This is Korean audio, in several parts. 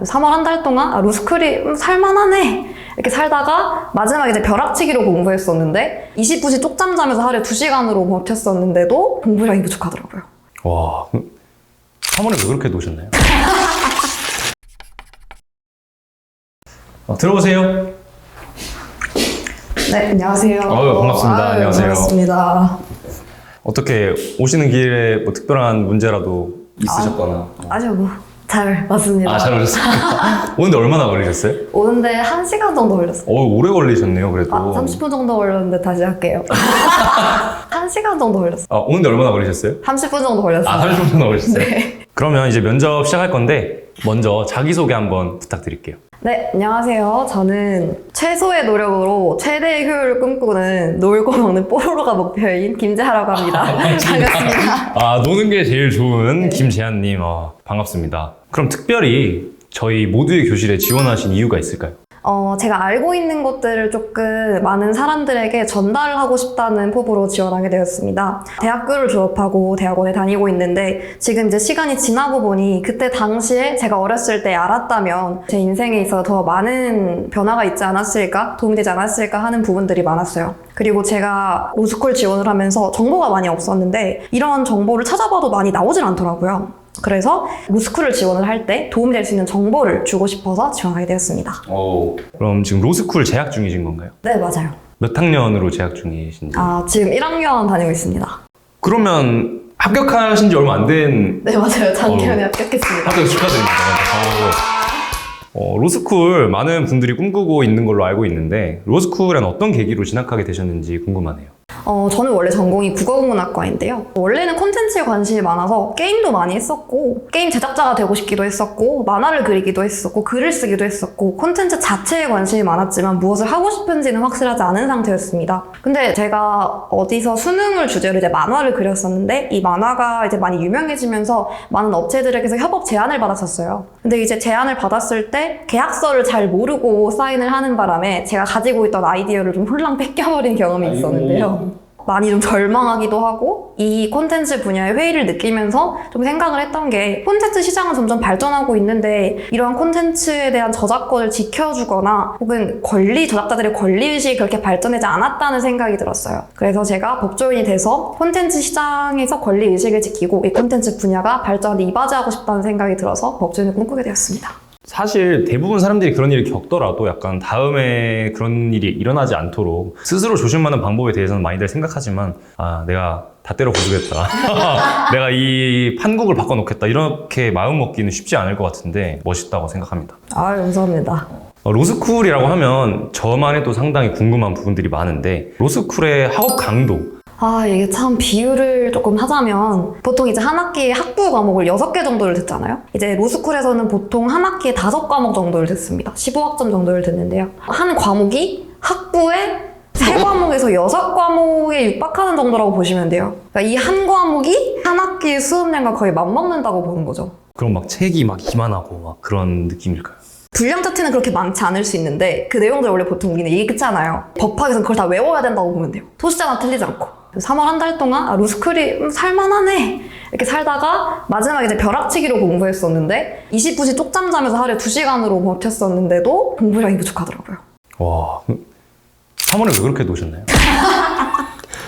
3월 한 달 동안 로스쿨이 살만하네 이렇게 살다가 마지막에 이제 벼락치기로 공부했었는데 20분씩 쪽잠 자면서 하루에 2시간으로 버텼었는데도 공부량이 부족하더라고요. 와, 3월에 왜 그렇게 노셨나요? 들어오세요. 네, 안녕하세요. 반갑습니다. 안녕하세요. 반갑습니다. 어떻게 오시는 길에 뭐 특별한 문제라도 있으셨거나? 아니요, 잘 맞습니다. 잘 오셨습니까? 오는데 얼마나 걸리셨어요? 오는데 1시간 정도 걸렸어요. 오래 걸리셨네요, 그래도. 30분 정도 걸렸는데 다시 할게요. 1시간 정도 걸렸어요. 오는데 얼마나 걸리셨어요? 30분 정도 걸렸어요. 30분 정도 걸리셨어요? 네. 그러면 이제 면접 시작할 건데 먼저 자기소개 한번 부탁드릴게요. 네, 안녕하세요. 저는 최소의 노력으로 최대의 효율을 꿈꾸는 놀고 먹는 뽀로로가 목표인 김재하라고 합니다. 반갑습니다. 노는 게 제일 좋은 김재한님, 반갑습니다. 그럼 특별히 저희 모두의 교실에 지원하신 이유가 있을까요? 제가 알고 있는 것들을 조금 많은 사람들에게 전달을 하고 싶다는 포부로 지원하게 되었습니다. 대학교를 졸업하고 대학원에 다니고 있는데 지금 이제 시간이 지나고 보니 그때 당시에 제가 어렸을 때 알았다면 제 인생에 있어서 더 많은 변화가 있지 않았을까, 도움이 되지 않았을까 하는 부분들이 많았어요. 그리고 제가 로스쿨 지원을 하면서 정보가 많이 없었는데 이런 정보를 찾아봐도 많이 나오질 않더라고요. 그래서 로스쿨을 지원을 할 때 도움이 될 수 있는 정보를 주고 싶어서 지원하게 되었습니다. 그럼 지금 로스쿨 재학 중이신 건가요? 네, 맞아요. 몇 학년으로 재학 중이신지? 지금 1학년 다니고 있습니다. 그러면 합격하신 지 얼마 안 된... 네, 맞아요. 작년에 합격했습니다. 합격 축하드립니다. 로스쿨 많은 분들이 꿈꾸고 있는 걸로 알고 있는데 로스쿨엔 어떤 계기로 진학하게 되셨는지 궁금하네요. 저는 원래 전공이 국어국문학과인데요. 원래는 콘텐츠에 관심이 많아서 게임도 많이 했었고 게임 제작자가 되고 싶기도 했었고 만화를 그리기도 했었고 글을 쓰기도 했었고 콘텐츠 자체에 관심이 많았지만 무엇을 하고 싶은지는 확실하지 않은 상태였습니다. 근데 제가 어디서 수능을 주제로 이제 만화를 그렸었는데 이 만화가 이제 많이 유명해지면서 많은 업체들에게서 협업 제안을 받았었어요. 근데 이제 제안을 받았을 때 계약서를 잘 모르고 사인을 하는 바람에 제가 가지고 있던 아이디어를 좀 홀랑 뺏겨버린 경험이 있었는데요. 많이 좀 절망하기도 하고 이 콘텐츠 분야의 회의를 느끼면서 좀 생각을 했던 게 콘텐츠 시장은 점점 발전하고 있는데 이러한 콘텐츠에 대한 저작권을 지켜주거나 혹은 저작자들의 권리의식이 그렇게 발전하지 않았다는 생각이 들었어요. 그래서 제가 법조인이 돼서 콘텐츠 시장에서 권리의식을 지키고 이 콘텐츠 분야가 발전에 이바지하고 싶다는 생각이 들어서 법조인을 꿈꾸게 되었습니다. 사실 대부분 사람들이 그런 일을 겪더라도 약간 다음에 그런 일이 일어나지 않도록 스스로 조심하는 방법에 대해서는 많이들 생각하지만 내가 다 때려 부수겠다. 내가 이 판국을 바꿔놓겠다. 이렇게 마음 먹기는 쉽지 않을 것 같은데 멋있다고 생각합니다. 감사합니다. 로스쿨이라고 하면 저만 해도 상당히 궁금한 부분들이 많은데 로스쿨의 학업 강도 이게 참 비유를 조금 하자면 보통 이제 한 학기에 학부 과목을 6개 정도를 듣잖아요. 이제 로스쿨에서는 보통 한 학기에 5과목 정도를 듣습니다. 15학점 정도를 듣는데요. 한 과목이 학부의 3과목에서 6과목에 육박하는 정도라고 보시면 돼요. 그러니까 이 한 과목이 한 학기의 수업량과 거의 맞먹는다고 보는 거죠. 그럼 막 책이 막 이만하고 막 그런 느낌일까요? 분량 자체는 그렇게 많지 않을 수 있는데 그 내용들 원래 보통 우리는 읽잖아요. 법학에서는 그걸 다 외워야 된다고 보면 돼요. 소수자나 틀리지 않고. 3월 한 달 동안 로스쿨이 살만하네 이렇게 살다가 마지막에 이제 벼락치기로 공부했었는데 20분씩 쪽잠 자면서 하루에 2시간으로 버텼었는데도 공부량이 부족하더라고요. 와, 3월에 왜 그렇게 노셨나요?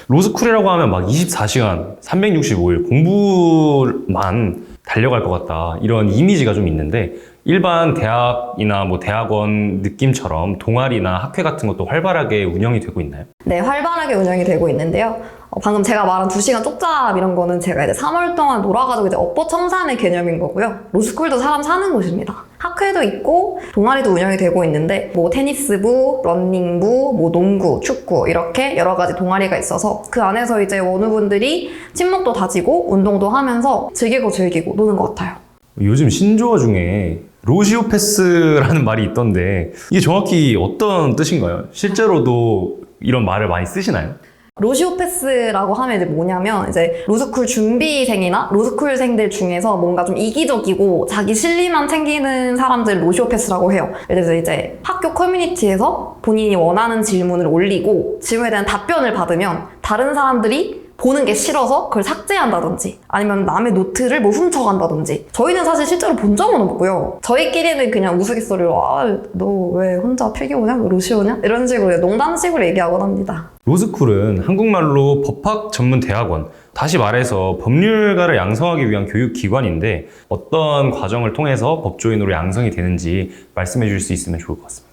로스쿨이라고 하면 막 24시간, 365일 공부만 달려갈 것 같다 이런 이미지가 좀 있는데 일반 대학이나 뭐 대학원 느낌처럼 동아리나 학회 같은 것도 활발하게 운영이 되고 있나요? 네, 활발하게 운영이 되고 있는데요. 방금 제가 말한 2시간 쪽잠 이런 거는 제가 이제 3월 동안 놀아가지고 이제 업보청산의 개념인 거고요. 로스쿨도 사람 사는 곳입니다. 학회도 있고 동아리도 운영이 되고 있는데 뭐 테니스부, 러닝부, 뭐 농구, 축구 이렇게 여러 가지 동아리가 있어서 그 안에서 이제 원우분들이 친목도 다지고 운동도 하면서 즐기고 노는 것 같아요. 요즘 신조어 중에 로시오패스라는 말이 있던데 이게 정확히 어떤 뜻인가요? 실제로도 이런 말을 많이 쓰시나요? 로시오패스라고 하면 이제 뭐냐면 이제 로스쿨 준비생이나 로스쿨생들 중에서 뭔가 좀 이기적이고 자기 실리만 챙기는 사람들 로시오패스라고 해요. 예를 들어서 이제 학교 커뮤니티에서 본인이 원하는 질문을 올리고 질문에 대한 답변을 받으면 다른 사람들이 보는 게 싫어서 그걸 삭제한다든지 아니면 남의 노트를 뭐 훔쳐간다든지 저희는 사실 실제로 본 적은 없고요. 저희끼리는 그냥 우스갯소리로 너 왜 혼자 필기 오냐? 로시 오냐? 이런 식으로 농담식으로 얘기하곤 합니다. 로스쿨은 한국말로 법학 전문 대학원, 다시 말해서 법률가를 양성하기 위한 교육기관인데 어떤 과정을 통해서 법조인으로 양성이 되는지 말씀해 주실 수 있으면 좋을 것 같습니다.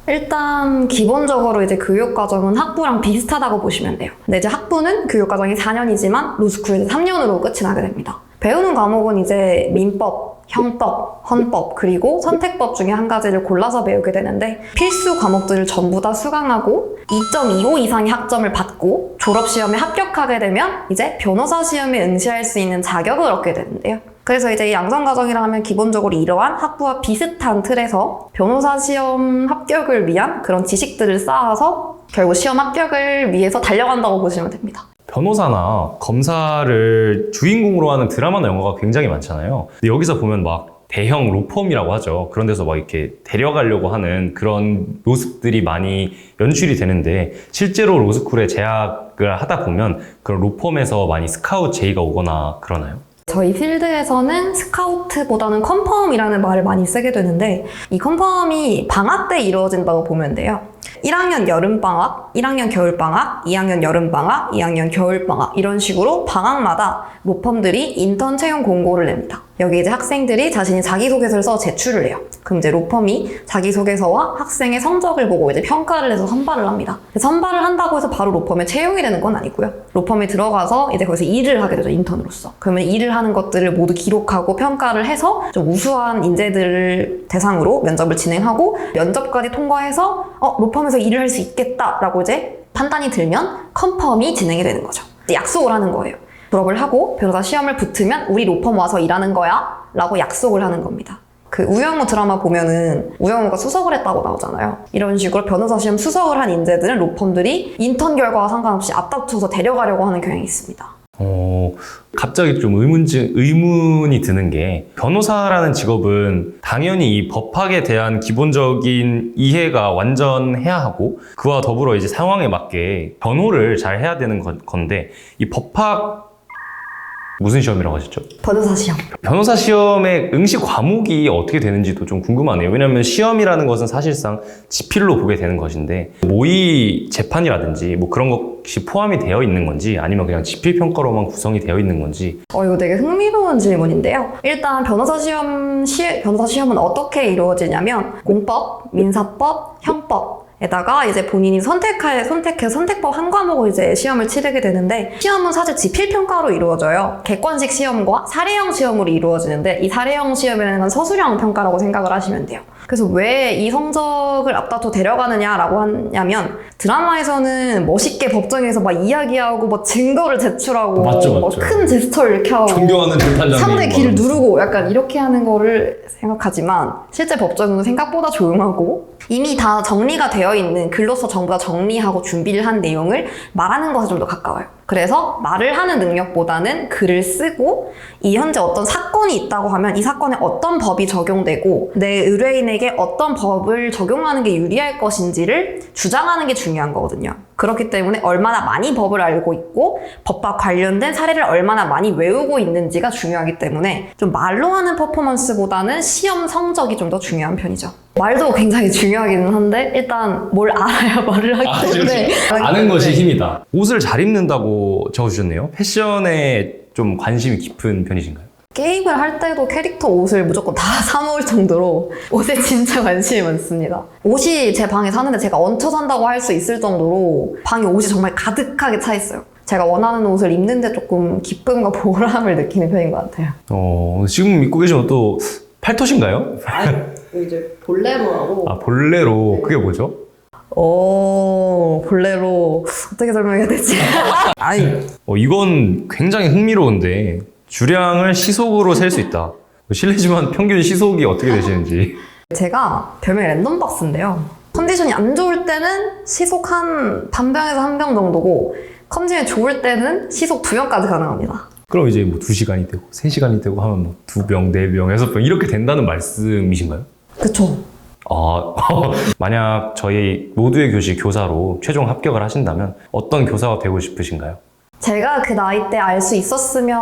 일단 기본적으로 이제 교육과정은 학부랑 비슷하다고 보시면 돼요. 근데 이제 학부는 교육과정이 4년이지만 로스쿨은 3년으로 끝이 나게 됩니다. 배우는 과목은 이제 민법, 형법, 헌법, 그리고 선택법 중에 한 가지를 골라서 배우게 되는데 필수 과목들을 전부 다 수강하고 2.25 이상의 학점을 받고 졸업시험에 합격하게 되면 이제 변호사 시험에 응시할 수 있는 자격을 얻게 되는데요. 그래서 이제 이 양성과정이라 하면 기본적으로 이러한 학부와 비슷한 틀에서 변호사 시험 합격을 위한 그런 지식들을 쌓아서 결국 시험 합격을 위해서 달려간다고 보시면 됩니다. 변호사나 검사를 주인공으로 하는 드라마나 영화가 굉장히 많잖아요. 근데 여기서 보면 막 대형 로펌이라고 하죠. 그런 데서 막 이렇게 데려가려고 하는 그런 모습들이 많이 연출이 되는데 실제로 로스쿨에 재학을 하다 보면 그런 로펌에서 많이 스카우트 제의가 오거나 그러나요? 저희 필드에서는 스카우트보다는 컨펌이라는 말을 많이 쓰게 되는데 이 컨펌이 방학 때 이루어진다고 보면 돼요. 1학년 여름방학, 1학년 겨울방학, 2학년 여름방학, 2학년 겨울방학 이런 식으로 방학마다 로펌들이 인턴 채용 공고를 냅니다. 여기 이제 학생들이 자신이 자기소개서를 써 제출을 해요. 그럼 이제 로펌이 자기소개서와 학생의 성적을 보고 이제 평가를 해서 선발을 합니다. 선발을 한다고 해서 바로 로펌에 채용이 되는 건 아니고요. 로펌에 들어가서 이제 거기서 일을 하게 되죠, 인턴으로서. 그러면 일을 하는 것들을 모두 기록하고 평가를 해서 좀 우수한 인재들을 대상으로 면접을 진행하고 면접까지 통과해서 로펌에서 일을 할 수 있겠다라고 이제 판단이 들면 컨펌이 진행이 되는 거죠. 약속을 하는 거예요. 졸업을 하고 변호사 시험을 붙으면 우리 로펌 와서 일하는 거야 라고 약속을 하는 겁니다. 그 우영우 드라마 보면은 우영우가 수석을 했다고 나오잖아요. 이런 식으로 변호사 시험 수석을 한 인재들은 로펌들이 인턴 결과와 상관없이 앞다투어서 데려가려고 하는 경향이 있습니다. 갑자기 좀 의문이 드는 게 변호사라는 직업은 당연히 이 법학에 대한 기본적인 이해가 완전해야 하고 그와 더불어 이제 상황에 맞게 변호를 잘 해야 되는 건데 이 법학 무슨 시험이라고 하셨죠? 변호사 시험. 변호사 시험의 응시 과목이 어떻게 되는지도 좀 궁금하네요. 왜냐하면 시험이라는 것은 사실상 지필로 보게 되는 것인데 모의 재판이라든지 뭐 그런 것이 포함이 되어 있는 건지 아니면 그냥 지필 평가로만 구성이 되어 있는 건지. 이거 되게 흥미로운 질문인데요. 일단 변호사 시험은 어떻게 이루어지냐면 공법, 민사법, 형법 에다가 이제 본인이 선택해서 선택법 한 과목을 이제 시험을 치르게 되는데 시험은 사실 지필평가로 이루어져요. 객관식 시험과 사례형 시험으로 이루어지는데 이 사례형 시험이라는 건 서술형 평가라고 생각을 하시면 돼요. 그래서 왜 이 성적을 앞다퉈 데려가느냐라고 하냐면 드라마에서는 멋있게 법정에서 막 이야기하고 뭐 증거를 제출하고 맞죠. 큰 제스처를 이렇게 하고 존경하는 재판장님 상대 귀를 누르고 약간 이렇게 하는 거를 생각하지만 실제 법정은 생각보다 조용하고 이미 다 정리가 되어 있는 글로서 전부 다 정리하고 준비를 한 내용을 말하는 것에 좀 더 가까워요. 그래서 말을 하는 능력보다는 글을 쓰고 이 현재 어떤 사건이 있다고 하면 이 사건에 어떤 법이 적용되고 내 의뢰인에게 어떤 법을 적용하는 게 유리할 것인지를 주장하는 게 중요한 거거든요. 그렇기 때문에 얼마나 많이 법을 알고 있고 법과 관련된 사례를 얼마나 많이 외우고 있는지가 중요하기 때문에 좀 말로 하는 퍼포먼스보다는 시험 성적이 좀 더 중요한 편이죠. 말도 굉장히 중요하기는 한데 일단 뭘 알아야 말을 하기 때문에 아는 것이 힘이다. 옷을 잘 입는다고 적어주셨네요. 패션에 좀 관심이 깊은 편이신가요? 게임을 할 때도 캐릭터 옷을 무조건 다 사모을 정도로 옷에 진짜 관심이 많습니다. 옷이 제 방에 사는데 제가 얹혀 산다고 할 수 있을 정도로 방에 옷이 정말 가득하게 차 있어요. 제가 원하는 옷을 입는데 조금 기쁨과 보람을 느끼는 편인 것 같아요. 지금 입고 계신 옷도 팔토신가요? 아니, 이제 볼레로라고. 볼레로. 그게 뭐죠? 볼레로. 어떻게 설명해야 되지? 아니. 이건 굉장히 흥미로운데 주량을 시속으로 셀 수 있다. 실례지만 평균 시속이 어떻게 되시는지. 제가 별명이 랜덤박스인데요. 컨디션이 안 좋을 때는 시속 한 반병에서 한 병 정도고 컨디션이 좋을 때는 시속 2병까지 가능합니다. 그럼 이제 뭐 2시간이 되고 3시간이 되고 하면 뭐 2병, 4병, 6병 이렇게 된다는 말씀이신가요? 그쵸. 만약 저희 모두의 교실 교사로 최종 합격을 하신다면 어떤 교사가 되고 싶으신가요? 제가 그 나이 때 알 수 있었으면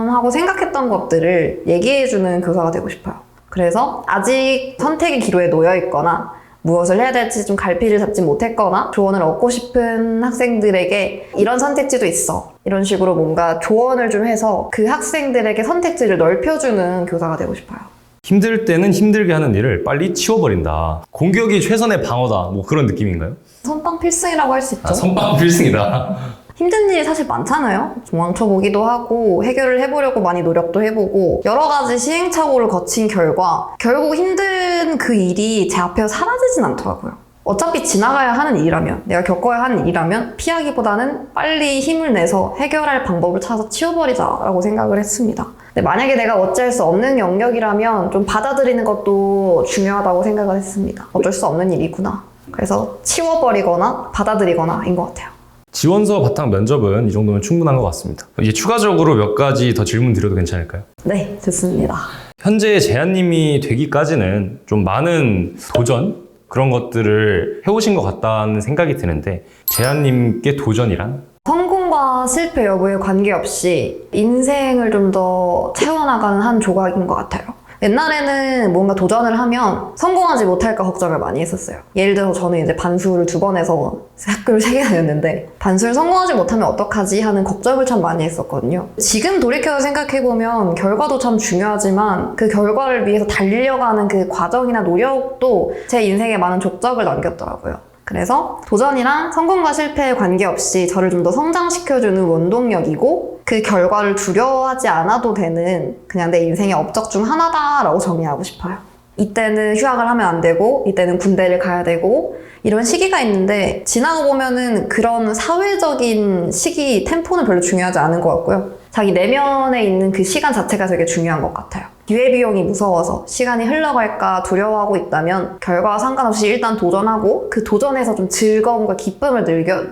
하고 생각했던 것들을 얘기해주는 교사가 되고 싶어요. 그래서 아직 선택의 기로에 놓여 있거나 무엇을 해야 될지 좀 갈피를 잡지 못했거나 조언을 얻고 싶은 학생들에게 이런 선택지도 있어. 이런 식으로 뭔가 조언을 좀 해서 그 학생들에게 선택지를 넓혀주는 교사가 되고 싶어요. 힘들 때는 힘들게 하는 일을 빨리 치워버린다. 공격이 최선의 방어다. 뭐 그런 느낌인가요? 선빵 필승이라고 할 수 있죠. 선빵 필승이다. 힘든 일이 사실 많잖아요. 도망쳐보기도 하고 해결을 해보려고 많이 노력도 해보고 여러 가지 시행착오를 거친 결과 결국 힘든 그 일이 제 앞에서 사라지진 않더라고요. 어차피 지나가야 하는 일이라면, 내가 겪어야 하는 일이라면 피하기보다는 빨리 힘을 내서 해결할 방법을 찾아서 치워버리자라고 생각을 했습니다. 근데 만약에 내가 어찌할 수 없는 영역이라면 좀 받아들이는 것도 중요하다고 생각을 했습니다. 어쩔 수 없는 일이구나. 그래서 치워버리거나 받아들이거나인 것 같아요. 지원서 바탕 면접은 이 정도면 충분한 것 같습니다. 이제 추가적으로 몇 가지 더 질문 드려도 괜찮을까요? 네, 좋습니다. 현재 재한님이 되기까지는 좀 많은 도전? 그런 것들을 해오신 것 같다는 생각이 드는데 재한님께 도전이란? 성공과 실패 여부에 관계없이 인생을 좀 더 채워나가는 한 조각인 것 같아요. 옛날에는 뭔가 도전을 하면 성공하지 못할까 걱정을 많이 했었어요. 예를 들어서 저는 이제 반수를 2번 해서 학교를 3개 다녔는데 반수를 성공하지 못하면 어떡하지 하는 걱정을 참 많이 했었거든요. 지금 돌이켜서 생각해보면 결과도 참 중요하지만 그 결과를 위해서 달려가는 그 과정이나 노력도 제 인생에 많은 족적을 남겼더라고요. 그래서 도전이랑 성공과 실패에 관계없이 저를 좀 더 성장시켜주는 원동력이고 그 결과를 두려워하지 않아도 되는 그냥 내 인생의 업적 중 하나다라고 정의하고 싶어요. 이때는 휴학을 하면 안 되고 이때는 군대를 가야 되고 이런 시기가 있는데 지나고 보면은 그런 사회적인 시기 템포는 별로 중요하지 않은 것 같고요. 자기 내면에 있는 그 시간 자체가 되게 중요한 것 같아요. 기회비용이 무서워서 시간이 흘러갈까 두려워하고 있다면 결과와 상관없이 일단 도전하고 그 도전에서 좀 즐거움과 기쁨을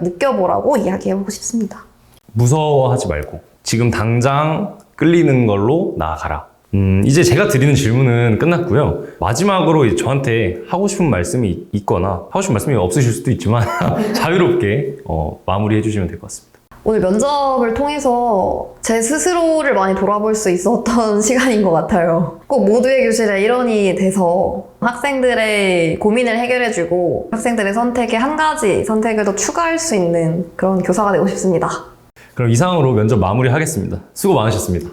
느껴보라고 이야기해보고 싶습니다. 무서워하지 말고 지금 당장 끌리는 걸로 나아가라. 이제 제가 드리는 질문은 끝났고요. 마지막으로 저한테 하고 싶은 말씀이 있거나 하고 싶은 말씀이 없으실 수도 있지만 자유롭게 마무리해 주시면 될 것 같습니다. 오늘 면접을 통해서 제 스스로를 많이 돌아볼 수 있었던 시간인 것 같아요. 꼭 모두의 교실의 일원이 돼서 학생들의 고민을 해결해주고 학생들의 선택에 한 가지 선택을 더 추가할 수 있는 그런 교사가 되고 싶습니다. 그럼 이상으로 면접 마무리하겠습니다. 수고 많으셨습니다.